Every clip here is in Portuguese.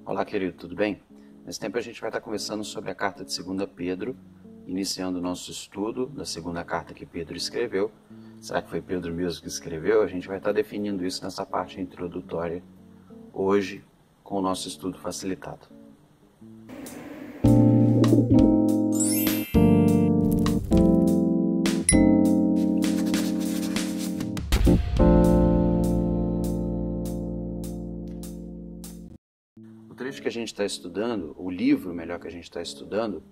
Olá, querido, tudo bem? Nesse tempo a gente vai estar conversando sobre a carta de 2 Pedro, iniciando o nosso estudo da segunda carta que Pedro escreveu. Será que foi Pedro mesmo que escreveu? A gente vai estar definindo isso nessa parte introdutória hoje, com o nosso estudo facilitado. O trecho que a gente está estudando, o livro melhor que a gente está estudando,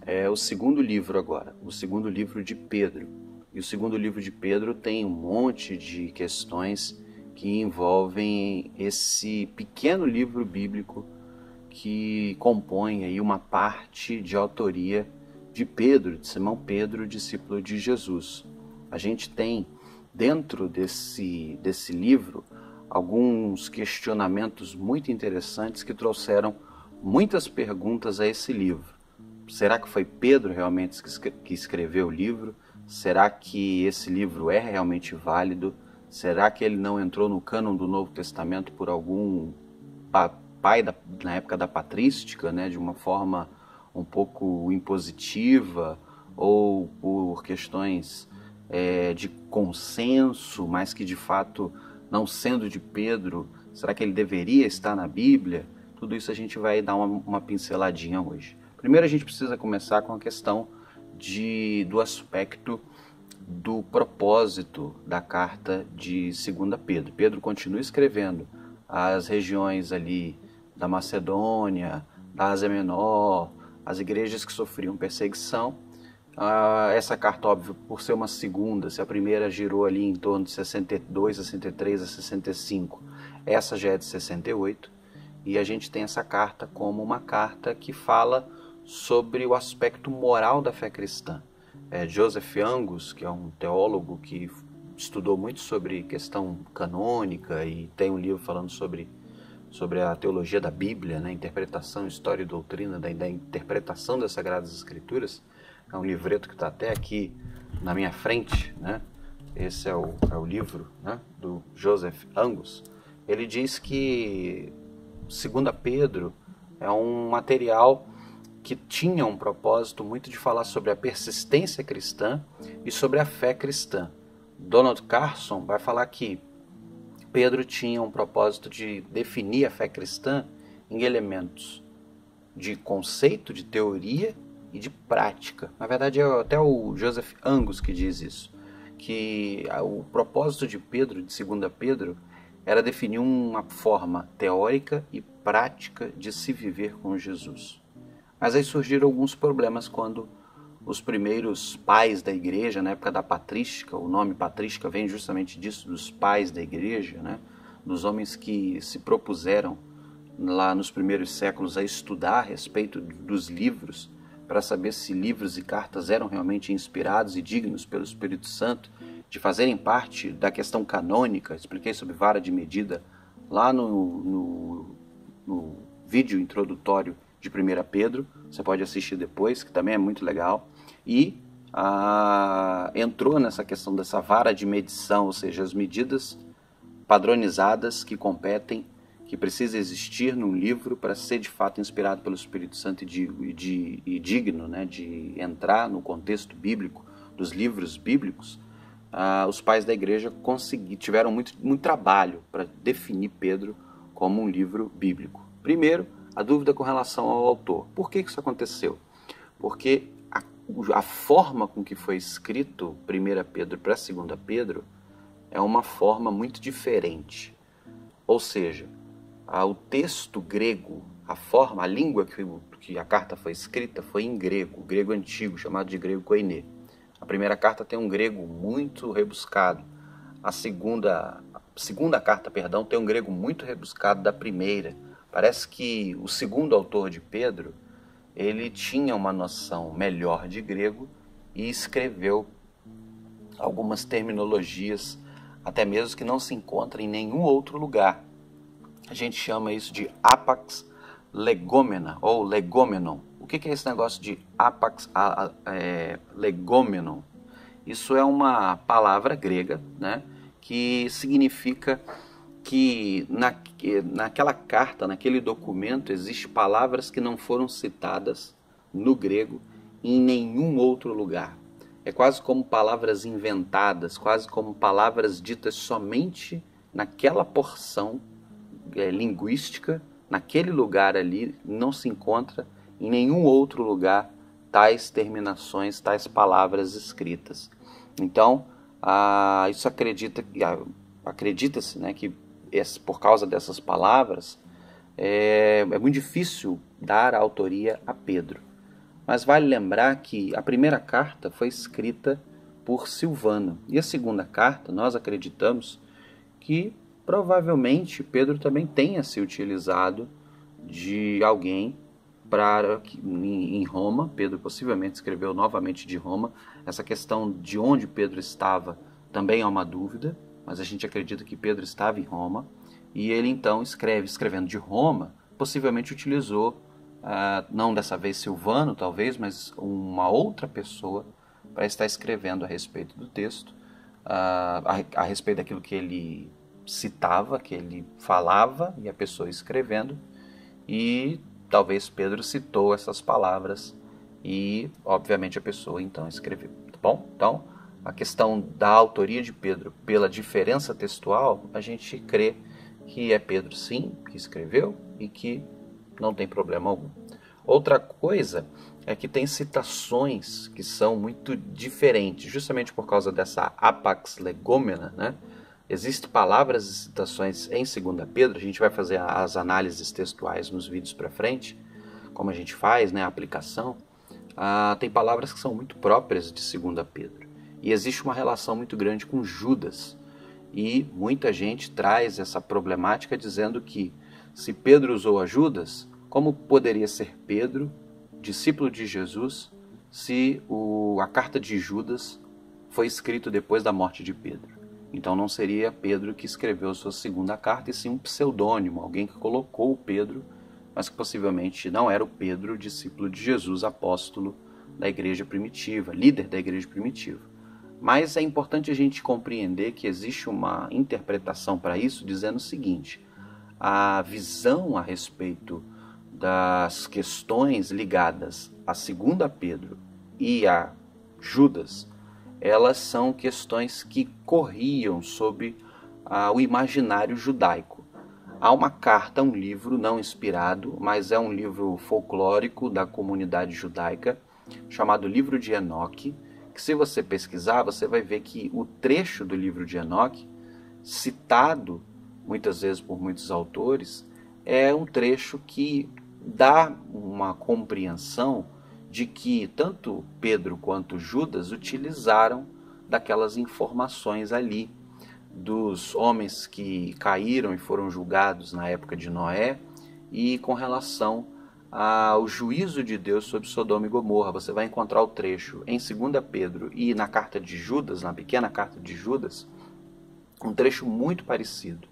é o segundo livro agora, o segundo livro de Pedro. E o segundo livro de Pedro tem um monte de questões que envolvem esse pequeno livro bíblico que compõe aí uma parte de autoria de Pedro, de Simão Pedro, discípulo de Jesus. A gente tem dentro desse livro alguns questionamentos muito interessantes que trouxeram muitas perguntas a esse livro. Será que foi Pedro realmente que escreveu o livro? Será que esse livro é realmente válido? Será que ele não entrou no cânon do Novo Testamento por algum pai na época da patrística, né, de uma forma um pouco impositiva, ou por questões de consenso, mas que de fato, não sendo de Pedro, será que ele deveria estar na Bíblia? Tudo isso a gente vai dar uma pinceladinha hoje. Primeiro a gente precisa começar com a questão do aspecto do propósito da carta de 2 Pedro. Pedro continua escrevendo as regiões ali da Macedônia, da Ásia Menor, as igrejas que sofriam perseguição. Essa carta, óbvio, por ser uma segunda, se a primeira girou ali em torno de 62, 63 a 65, essa já é de 68, e a gente tem essa carta como uma carta que fala sobre o aspecto moral da fé cristã. Joseph Angus, que é um teólogo que estudou muito sobre questão canônica e tem um livro falando sobre a teologia da Bíblia, né, interpretação, história e doutrina da interpretação das Sagradas Escrituras. É um livreto que está até aqui na minha frente, né? Esse é o livro, né, do Joseph Angus. Ele diz que 2 Pedro é um material que tinha um propósito muito de falar sobre a persistência cristã e sobre a fé cristã. Donald Carson vai falar que Pedro tinha um propósito de definir a fé cristã em elementos de conceito, de teoria e de prática. Na verdade, é até o Joseph Angus que diz isso, que o propósito de Pedro, de 2 Pedro, era definir uma forma teórica e prática de se viver com Jesus. Mas aí surgiram alguns problemas quando os primeiros pais da igreja, na época da patrística, o nome patrística vem justamente disso, dos pais da igreja, né? Dos homens que se propuseram lá nos primeiros séculos a estudar a respeito dos livros, para saber se livros e cartas eram realmente inspirados e dignos pelo Espírito Santo, de fazerem parte da questão canônica. Expliquei sobre vara de medida lá no vídeo introdutório de 1 Pedro, você pode assistir depois, que também é muito legal, e entrou nessa questão dessa vara de medição, ou seja, as medidas padronizadas que competem, que precisa existir num livro para ser de fato inspirado pelo Espírito Santo e digno, né, de entrar no contexto bíblico, dos livros bíblicos. Os pais da igreja tiveram muito trabalho para definir Pedro como um livro bíblico. Primeiro, a dúvida com relação ao autor. Por que isso aconteceu? Porque a forma com que foi escrito 1 Pedro para 2 Pedro é uma forma muito diferente. Ou seja, o texto grego, a língua que a carta foi escrita foi em grego, o grego antigo, chamado de grego koiné. A primeira carta tem um grego muito rebuscado. A segunda carta, tem um grego muito rebuscado da primeira. Parece que o segundo autor de Pedro, ele tinha uma noção melhor de grego e escreveu algumas terminologias, até mesmo que não se encontram em nenhum outro lugar. A gente chama isso de apax legomena ou legomenon. O que é esse negócio de apax legomenon? Isso é uma palavra grega, né, que significa que naquela carta, naquele documento, existem palavras que não foram citadas no grego em nenhum outro lugar. É quase como palavras inventadas, quase como palavras ditas somente naquela porção linguística, naquele lugar ali. Não se encontra em nenhum outro lugar tais terminações, tais palavras escritas. Então, isso acredita-se, né, que por causa dessas palavras é muito difícil dar a autoria a Pedro. Mas vale lembrar que a primeira carta foi escrita por Silvano, e a segunda carta nós acreditamos que provavelmente Pedro também tenha se utilizado de alguém em Roma. Pedro possivelmente escreveu novamente de Roma. Essa questão de onde Pedro estava também é uma dúvida, mas a gente acredita que Pedro estava em Roma, e ele então escrevendo de Roma, possivelmente utilizou, não dessa vez Silvano talvez, mas uma outra pessoa para estar escrevendo a respeito do texto, a respeito daquilo que ele citava, que ele falava, e a pessoa escrevendo, e talvez Pedro citou essas palavras e, obviamente, a pessoa então escreveu. Tá bom? Então, a questão da autoria de Pedro pela diferença textual, a gente crê que é Pedro, sim, que escreveu e que não tem problema algum. Outra coisa é que tem citações que são muito diferentes, justamente por causa dessa apax legomena, né? Existem palavras e citações em 2 Pedro, a gente vai fazer as análises textuais nos vídeos para frente, como a gente faz, né, a aplicação. Tem palavras que são muito próprias de 2 Pedro. E existe uma relação muito grande com Judas. E muita gente traz essa problemática dizendo que se Pedro usou a Judas, como poderia ser Pedro, discípulo de Jesus, se a carta de Judas foi escrita depois da morte de Pedro? Então não seria Pedro que escreveu sua segunda carta, e sim um pseudônimo, alguém que colocou o Pedro, mas que possivelmente não era o Pedro, discípulo de Jesus, apóstolo da igreja primitiva, líder da igreja primitiva. Mas é importante a gente compreender que existe uma interpretação para isso, dizendo o seguinte: a visão a respeito das questões ligadas a 2 Pedro e a Judas, elas são questões que corriam sob o imaginário judaico. Há uma carta, um livro não inspirado, mas é um livro folclórico da comunidade judaica, chamado Livro de Enoque, que se você pesquisar, você vai ver que o trecho do livro de Enoque, citado muitas vezes por muitos autores, é um trecho que dá uma compreensão de que tanto Pedro quanto Judas utilizaram daquelas informações ali, dos homens que caíram e foram julgados na época de Noé, e com relação ao juízo de Deus sobre Sodoma e Gomorra. Você vai encontrar o trecho em 2 Pedro e na carta de Judas, na pequena carta de Judas, um trecho muito parecido.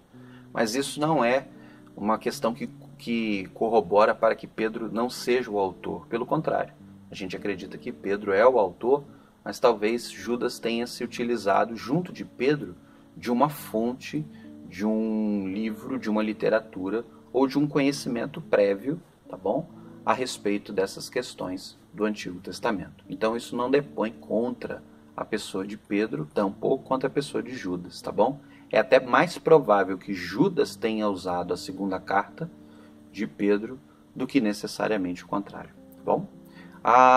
Mas isso não é uma questão que corrobora para que Pedro não seja o autor. Pelo contrário, a gente acredita que Pedro é o autor, mas talvez Judas tenha se utilizado junto de Pedro de uma fonte, de um livro, de uma literatura ou de um conhecimento prévio, tá bom? A respeito dessas questões do Antigo Testamento. Então isso não depõe contra a pessoa de Pedro, tampouco contra a pessoa de Judas, tá bom? É até mais provável que Judas tenha usado a segunda carta de Pedro do que necessariamente o contrário, tá bom?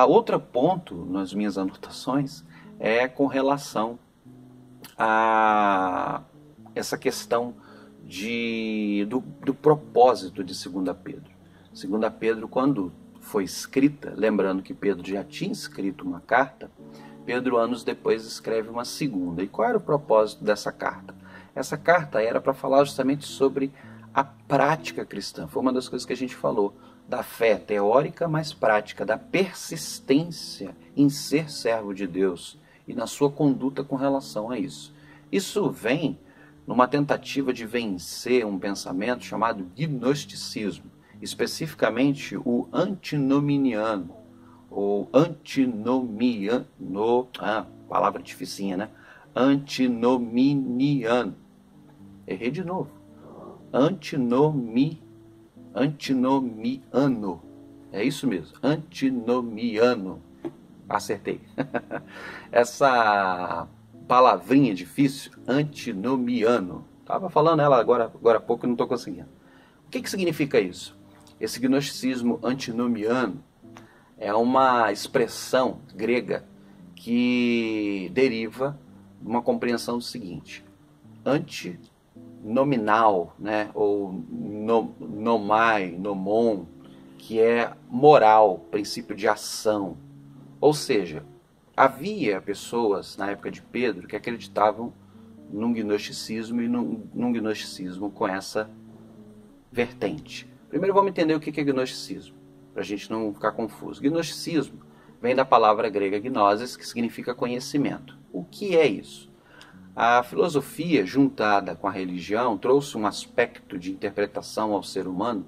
Outro ponto nas minhas anotações é com relação a essa questão do propósito de 2 Pedro. 2 Pedro, quando foi escrita, lembrando que Pedro já tinha escrito uma carta, Pedro, anos depois, escreve uma segunda. E qual era o propósito dessa carta? Essa carta era para falar justamente sobre a prática cristã. Foi uma das coisas que a gente falou, da fé teórica, mas prática, da persistência em ser servo de Deus e na sua conduta com relação a isso. Isso vem numa tentativa de vencer um pensamento chamado gnosticismo, especificamente o antinominiano, ou antinomiano, palavra dificinha, né? Antinominiano. Errei de novo. antinomiano. É isso mesmo, antinomiano. Acertei. Essa palavrinha difícil, antinomiano. Estava falando ela agora há pouco e não estou conseguindo. O que significa isso? Esse gnosticismo antinomiano é uma expressão grega que deriva de uma compreensão do seguinte: antinominal, né? Ou nomai, nomon, que é moral, princípio de ação. Ou seja, havia pessoas na época de Pedro que acreditavam num gnosticismo e num gnosticismo com essa vertente. Primeiro vamos entender o que é gnosticismo, para a gente não ficar confuso. Gnosticismo vem da palavra grega gnosis, que significa conhecimento. O que é isso? A filosofia, juntada com a religião, trouxe um aspecto de interpretação ao ser humano,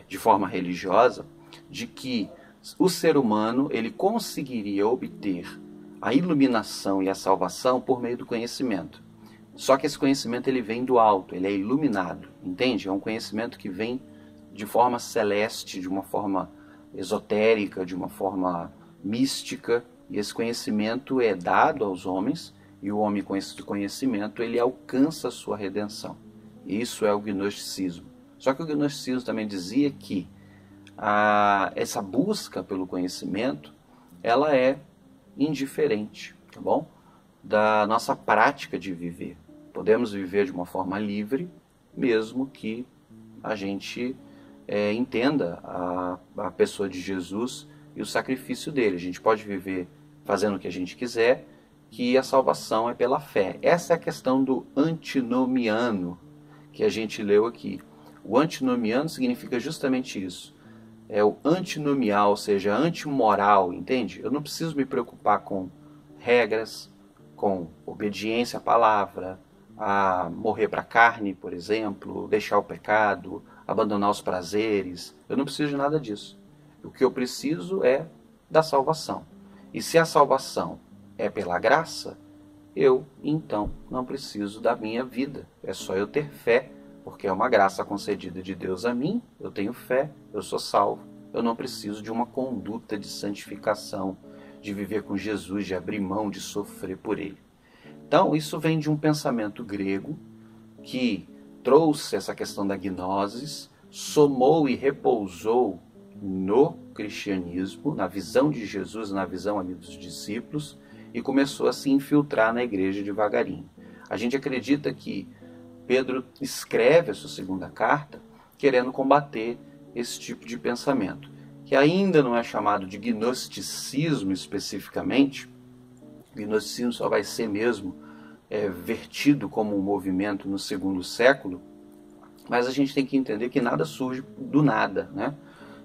de forma religiosa, de que o ser humano ele conseguiria obter a iluminação e a salvação por meio do conhecimento. Só que esse conhecimento ele vem do alto, ele é iluminado, entende? É um conhecimento que vem de forma celeste, de uma forma esotérica, de uma forma mística, e esse conhecimento é dado aos homens, e o homem com esse conhecimento ele alcança a sua redenção. Isso é o gnosticismo. Só que o gnosticismo também dizia que essa busca pelo conhecimento, ela é indiferente, tá bom? Da nossa prática de viver. Podemos viver de uma forma livre, mesmo que a gente entenda a pessoa de Jesus e o sacrifício dele. A gente pode viver fazendo o que a gente quiser, que a salvação é pela fé. Essa é a questão do antinomiano que a gente leu aqui. O antinomiano significa justamente isso. É o antinomial, ou seja, antimoral, entende? Eu não preciso me preocupar com regras, com obediência à palavra, a morrer para a carne, por exemplo, deixar o pecado, abandonar os prazeres. Eu não preciso de nada disso. O que eu preciso é da salvação. E se a salvação é pela graça, eu, então, não preciso da minha vida. É só eu ter fé, porque é uma graça concedida de Deus a mim, eu tenho fé, eu sou salvo. Eu não preciso de uma conduta de santificação, de viver com Jesus, de abrir mão, de sofrer por Ele. Então, isso vem de um pensamento grego que trouxe essa questão da gnosis, somou e repousou no cristianismo, na visão de Jesus, na visão ali dos discípulos, e começou a se infiltrar na igreja devagarinho. A gente acredita que Pedro escreve a sua segunda carta querendo combater esse tipo de pensamento, que ainda não é chamado de gnosticismo especificamente. O gnosticismo só vai ser mesmo vertido como um movimento no segundo século, mas a gente tem que entender que nada surge do nada, né?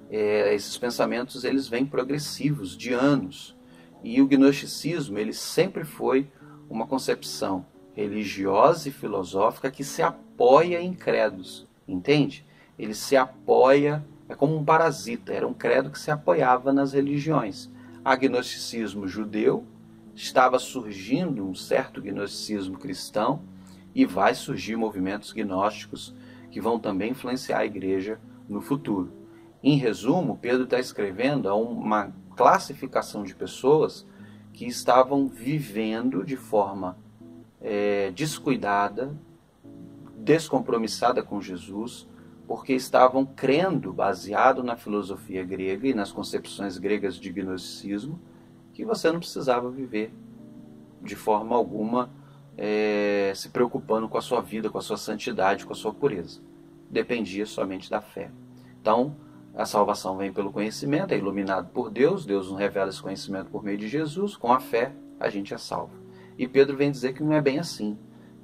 Esses pensamentos eles vêm progressivos, de anos, e o gnosticismo ele sempre foi uma concepção religiosa e filosófica que se apoia em credos, entende? Ele se apoia, é como um parasita, era um credo que se apoiava nas religiões. Há gnosticismo judeu, estava surgindo um certo gnosticismo cristão, e vai surgir movimentos gnósticos que vão também influenciar a igreja no futuro. Em resumo, Pedro está escrevendo a uma classificação de pessoas que estavam vivendo de forma descuidada, descompromissada com Jesus, porque estavam crendo, baseado na filosofia grega e nas concepções gregas de gnosticismo, que você não precisava viver de forma alguma se preocupando com a sua vida, com a sua santidade, com a sua pureza. Dependia somente da fé. Então, a salvação vem pelo conhecimento, é iluminado por Deus, Deus nos revela esse conhecimento por meio de Jesus, com a fé a gente é salvo. E Pedro vem dizer que não é bem assim.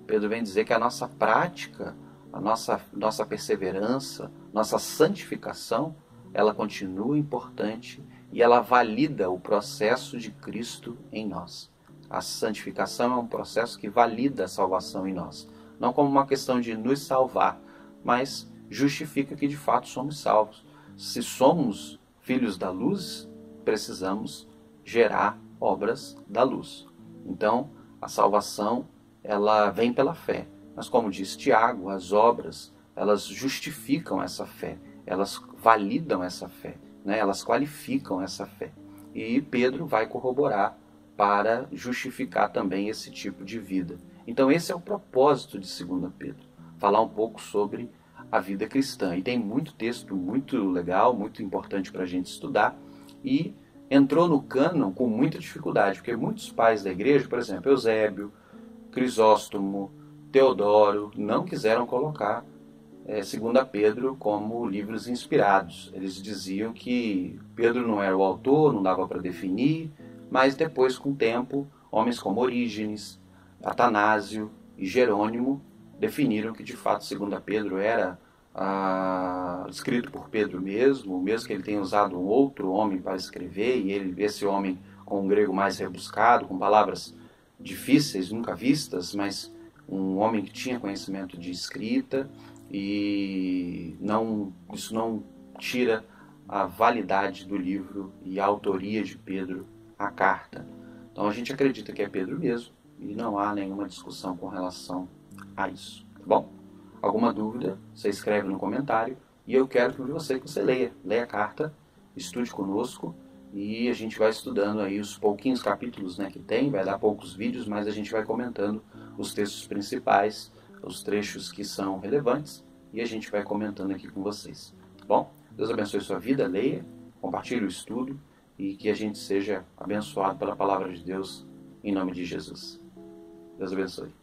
Pedro vem dizer que a nossa prática, a nossa perseverança, nossa santificação, ela continua importante e ela valida o processo de Cristo em nós. A santificação é um processo que valida a salvação em nós. Não como uma questão de nos salvar, mas justifica que de fato somos salvos. Se somos filhos da luz, precisamos gerar obras da luz. Então, a salvação, ela vem pela fé. Mas como diz Tiago, as obras, elas justificam essa fé, elas validam essa fé, né? Elas qualificam essa fé. E Pedro vai corroborar para justificar também esse tipo de vida. Então esse é o propósito de 2 Pedro, falar um pouco sobre a vida cristã. E tem muito texto muito legal, muito importante para a gente estudar, e entrou no cânon com muita dificuldade, porque muitos pais da igreja, por exemplo, Eusébio, Crisóstomo, Teodoro, não quiseram colocar 2 Pedro como livros inspirados. Eles diziam que Pedro não era o autor, não dava para definir, mas depois, com o tempo, homens como Orígenes, Atanásio e Jerônimo definiram que de fato 2 Pedro era escrito por Pedro mesmo que ele tenha usado um outro homem para escrever, e esse homem com um grego mais rebuscado, com palavras difíceis, nunca vistas, mas um homem que tinha conhecimento de escrita, e isso não tira a validade do livro e a autoria de Pedro, a carta. Então a gente acredita que é Pedro mesmo, e não há nenhuma discussão com relação a isso. Tá bom? Alguma dúvida, você escreve no comentário, e eu quero que você leia a carta, estude conosco, e a gente vai estudando aí os pouquinhos capítulos, né, que tem, vai dar poucos vídeos, mas a gente vai comentando os textos principais, os trechos que são relevantes, e a gente vai comentando aqui com vocês. Tá bom? Deus abençoe sua vida, leia, compartilhe o estudo, e que a gente seja abençoado pela palavra de Deus, em nome de Jesus. Deus abençoe.